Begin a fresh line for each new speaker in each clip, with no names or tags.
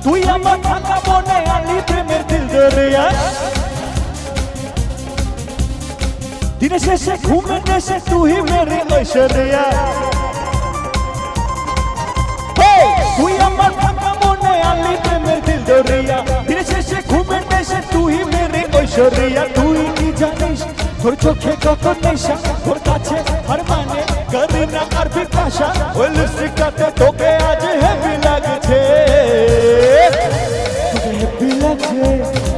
তুই আমার থাকা মনে আলি প্রেমের দিল দরিয়া দিনে শেষে ঘুমের দেশে তুই মেরে ঐশ্বরিয়া তুই আমার থাকা মনে আলি প্রেমের দিল দরিয়া দিনে শেষে ঘুমের দেশে তুই মেরে ঐশ্বরিয়া তুই কি জানিস তোর চোখে কত নেশা তোর কাছে আর মানে করি না আর বিপাশা ওই লিপস্টিকটাতে তোকে আজ হেভি লাগছে তোকে হেভি লাগছে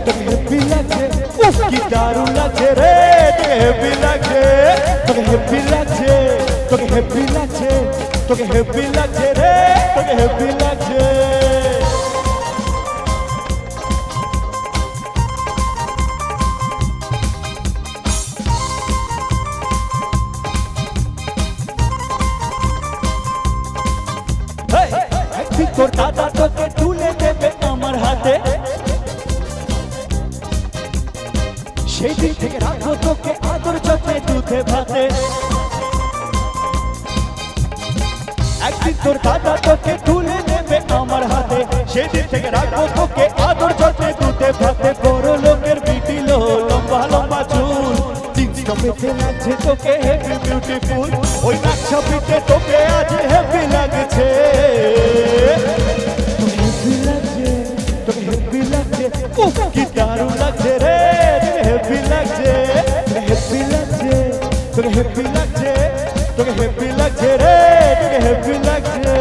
তোকে হেভি লাগছে উফ কি দারুণ লাগছে রে তোকে হেভি লাগছে তোকে হেভি লাগছে তোকে হেভি লাগছে তোকে হেভি লাগছে রে তোকে হেভি লাগছে তোর দাদা তোকে তুলে দেবে আমার হাতে সেই দিন থেকে রাখবো তোকে আদর যত্নে দুধে ভাতে একদিন তোর দাদা তোকে তুলে দেবে আমার হাতে সেই দিন থেকে রাখবো তোকে আদর যত্নে দুধে ভাতে বড় লোকের বিটিল লম্বা লম্বা চুল জিন্স টপেতে লাগছে তোকে হেভি বিউটিফুল ওই নাক ছবিতে তোকে আজ হেভি লাগছে কি দারুণ লাগছে রে হেভি লাগছে হেভি লাগছে তোকে হেভি লাগছে তোকে হেভি লাগছে রে তোকে হেভি লাগছে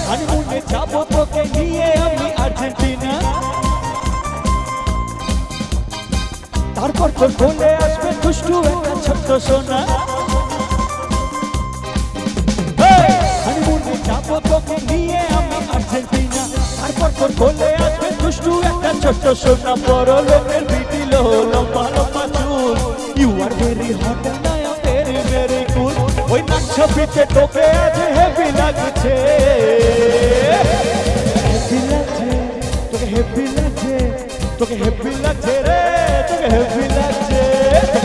হানিমুনে যাবো তোকে নিয়ে আমি আর্জেন্টিনা তারপর তোর কোলে আসবে দুষ্টু একটা ছোট্ট সোনা হানিমুনে যাবো তোকে নিয়ে আমি আর্জেন্টিনা তারপর তোর কোলে আসবে দুষ্টু একটা ছোট্ট সোনা বড় লোকের বিটিল লম্বা লম্বা চুল you are very hot and I am very very cool ওই নাক ছবিতে তোকে আজ হেভি লাগছে হেভি লাগছে তোকে হেভি লাগছে তোকে হেভি লাগছে রে তোকে হেভি লাগছে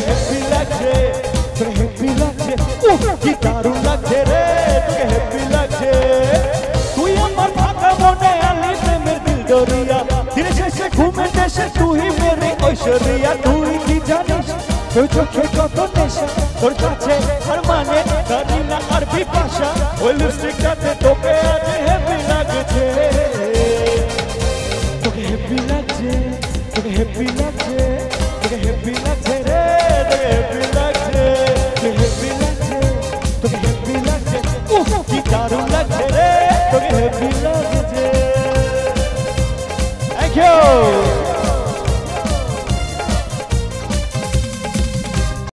হেভি লাগছে তোকে হেভি লাগছে উফ কি দারুণ লাগছে রে তোকে হেভি লাগছে তুই আমার থাকা মনে আলি প্রেমের দিল দরিয়া দিনে শেষে ঘুমের দেশে তুই মেরে ঐশ্বরিয়া তুই কি জানিস তোর চোখে কত নেশা তোর কাছে আর মানে করি না আর বিপাশা ওই লিপস্টিকটাতে